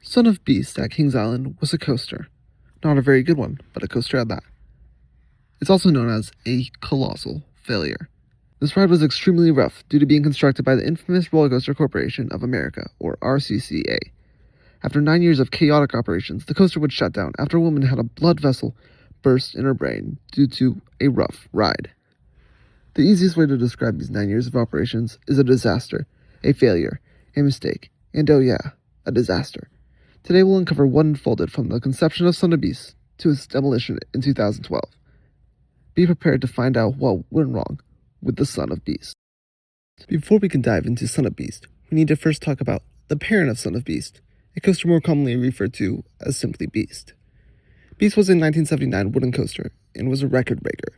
Son of Beast at Kings Island was a coaster. Not a very good one, but a coaster at that. It's also known as a colossal failure. This ride was extremely rough due to being constructed by the infamous Roller Coaster Corporation of America, or RCCA. After 9 years of chaotic operations, the coaster would shut down after a woman had a blood vessel burst in her brain due to a rough ride. The easiest way to describe these 9 years of operations is a disaster, a failure, a mistake, and oh yeah, a disaster. Today we'll uncover what unfolded from the conception of Son of Beast to its demolition in 2012. Be prepared to find out what went wrong with the Son of Beast. Before we can dive into Son of Beast, we need to first talk about the parent of Son of Beast, a coaster more commonly referred to as simply Beast. Beast was a 1979 wooden coaster and was a record breaker.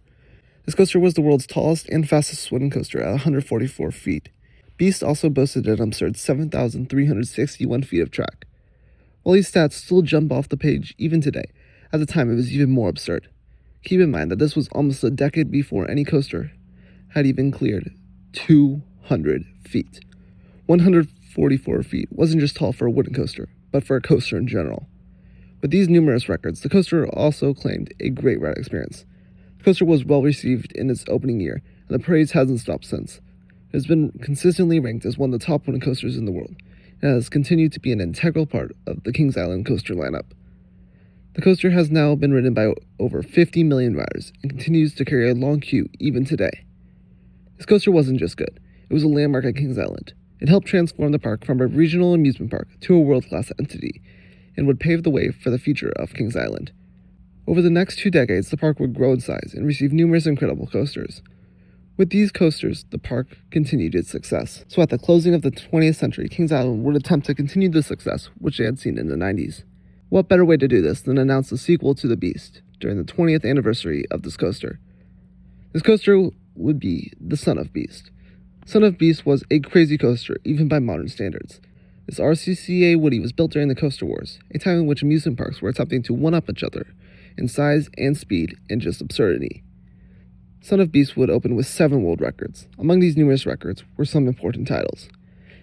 This coaster was the world's tallest and fastest wooden coaster at 144 feet. Beast also boasted an absurd 7,361 feet of track. While these stats still jump off the page even today, at the time it was even more absurd. Keep in mind that this was almost a decade before any coaster had even cleared 200 feet. 144 feet wasn't just tall for a wooden coaster, but for a coaster in general. With these numerous records, the coaster also claimed a great ride experience. The coaster was well received in its opening year, and the praise hasn't stopped since. It has been consistently ranked as one of the top wooden coasters in the world, and has continued to be an integral part of the Kings Island coaster lineup. The coaster has now been ridden by over 50 million riders and continues to carry a long queue even today. This coaster wasn't just good, it was a landmark at Kings Island. It helped transform the park from a regional amusement park to a world-class entity, and would pave the way for the future of Kings Island. Over the next 2 decades, the park would grow in size and receive numerous incredible coasters. With these coasters, the park continued its success. So at the closing of the 20th century, Kings Island would attempt to continue the success which they had seen in the 90s. What better way to do this than announce the sequel to The Beast during the 20th anniversary of this coaster? This coaster would be the Son of Beast. Son of Beast was a crazy coaster, even by modern standards. This RCCA Woody was built during the Coaster Wars, a time in which amusement parks were attempting to one-up each other in size and speed and just absurdity. Son of Beast would open with 7 world records. Among these numerous records were some important titles.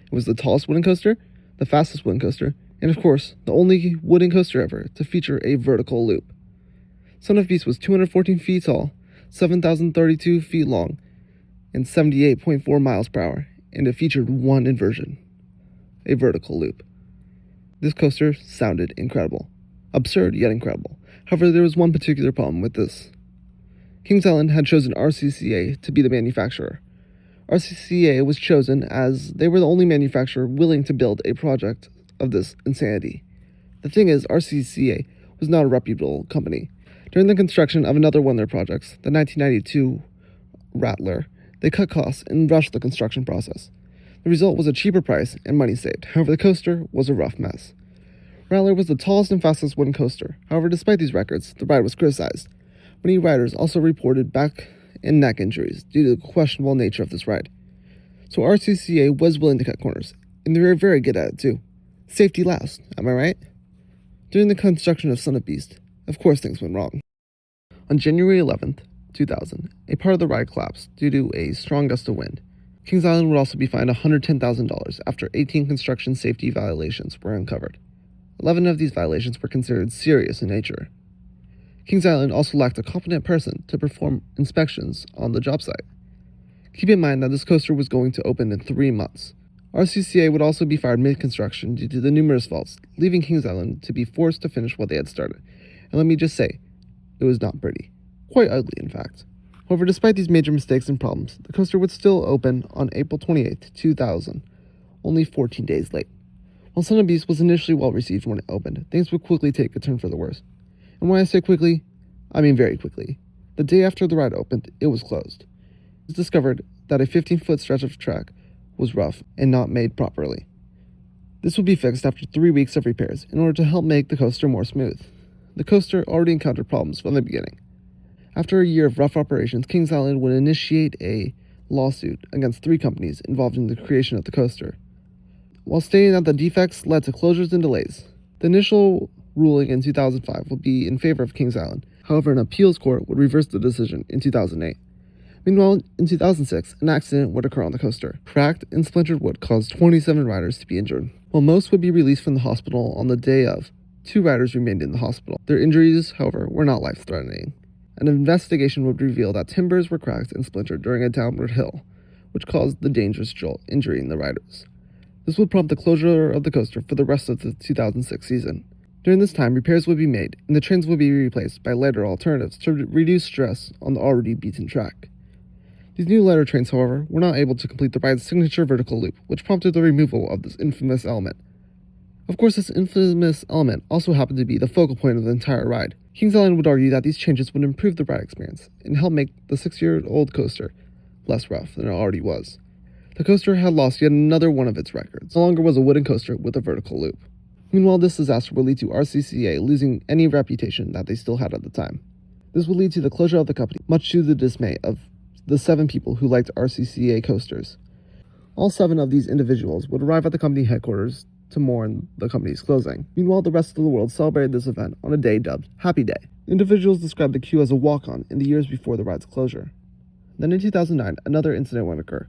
It was the tallest wooden coaster, the fastest wooden coaster, and of course, the only wooden coaster ever to feature a vertical loop. Son of Beast was 214 feet tall, 7,032 feet long, and 78.4 miles per hour, and it featured one inversion, a vertical loop. This coaster sounded incredible. Absurd, yet incredible. However, there was one particular problem with this. Kings Island had chosen RCCA to be the manufacturer. RCCA was chosen as they were the only manufacturer willing to build a project of this insanity. The thing is, RCCA was not a reputable company. During the construction of another one of their projects, the 1992 Rattler, they cut costs and rushed the construction process. The result was a cheaper price and money saved. However, the coaster was a rough mess. Rattler was the tallest and fastest wooden coaster. However, despite these records, the ride was criticized. Many riders also reported back and neck injuries due to the questionable nature of this ride. So RCCA was willing to cut corners, and they were very good at it too. Safety last, am I right? During the construction of Son of Beast, of course things went wrong. On January 11th, 2000, a part of the ride collapsed due to a strong gust of wind. Kings Island would also be fined $110,000 after 18 construction safety violations were uncovered. 11 of these violations were considered serious in nature. Kings Island also lacked a competent person to perform inspections on the job site. Keep in mind that this coaster was going to open in 3 months. RCCA would also be fired mid-construction due to the numerous faults, leaving Kings Island to be forced to finish what they had started. And let me just say, it was not pretty. Quite ugly, in fact. However, despite these major mistakes and problems, the coaster would still open on April 28, 2000, only 14 days late. While Son of Beast was initially well received when it opened, things would quickly take a turn for the worse. And when I say quickly, I mean very quickly. The day after the ride opened, it was closed. It was discovered that a 15-foot stretch of track was rough and not made properly. This would be fixed after 3 weeks of repairs in order to help make the coaster more smooth. The coaster already encountered problems from the beginning. After a year of rough operations, Kings Island would initiate a lawsuit against 3 companies involved in the creation of the coaster. While stating that the defects led to closures and delays, the initial ruling in 2005 would be in favor of Kings Island. However, an appeals court would reverse the decision in 2008. Meanwhile, in 2006, an accident would occur on the coaster. Cracked and splintered wood caused 27 riders to be injured. While most would be released from the hospital on the day of, 2 riders remained in the hospital. Their injuries, however, were not life-threatening. An investigation would reveal that timbers were cracked and splintered during a downward hill, which caused the dangerous jolt, injuring the riders. This would prompt the closure of the coaster for the rest of the 2006 season. During this time, repairs would be made, and the trains would be replaced by lighter alternatives to reduce stress on the already beaten track. These new lighter trains, however, were not able to complete the ride's signature vertical loop, which prompted the removal of this infamous element. Of course, this infamous element also happened to be the focal point of the entire ride. Kings Island would argue that these changes would improve the ride experience and help make the 6-year-old coaster less rough than it already was. The coaster had lost yet another one of its records. No longer was a wooden coaster with a vertical loop. Meanwhile, this disaster would lead to RCCA losing any reputation that they still had at the time. This would lead to the closure of the company, much to the dismay of the 7 people who liked RCCA coasters. All 7 of these individuals would arrive at the company headquarters to mourn the company's closing. Meanwhile, the rest of the world celebrated this event on a day dubbed Happy Day. Individuals described the queue as a walk-on in the years before the ride's closure. Then in 2009, another incident would occur.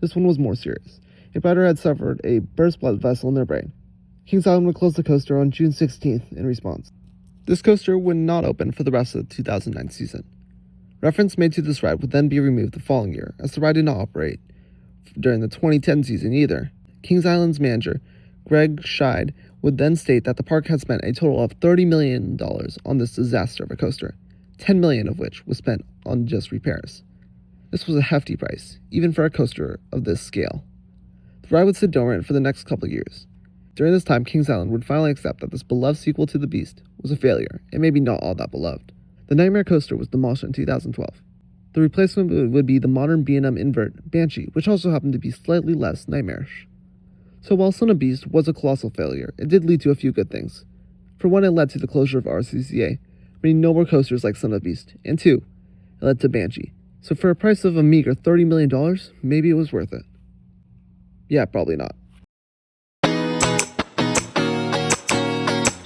This one was more serious. A rider had suffered a burst blood vessel in their brain. Kings Island would close the coaster on June 16th in response. This coaster would not open for the rest of the 2009 season. Reference made to this ride would then be removed the following year, as the ride did not operate during the 2010 season either. Kings Island's manager, Greg Scheid, would then state that the park had spent a total of $30 million on this disaster of a coaster, $10 million of which was spent on just repairs. This was a hefty price, even for a coaster of this scale. The ride would sit dormant for the next couple of years. During this time, Kings Island would finally accept that this beloved sequel to The Beast was a failure, and maybe not all that beloved. The Nightmare Coaster was demolished in 2012. The replacement would be the modern B&M Invert Banshee, which also happened to be slightly less nightmarish. So while Son of Beast was a colossal failure, it did lead to a few good things. For one, it led to the closure of RCCA, bringing no more coasters like Son of Beast, and 2, it led to Banshee. So for a price of a meager $30 million, maybe it was worth it. Yeah, probably not.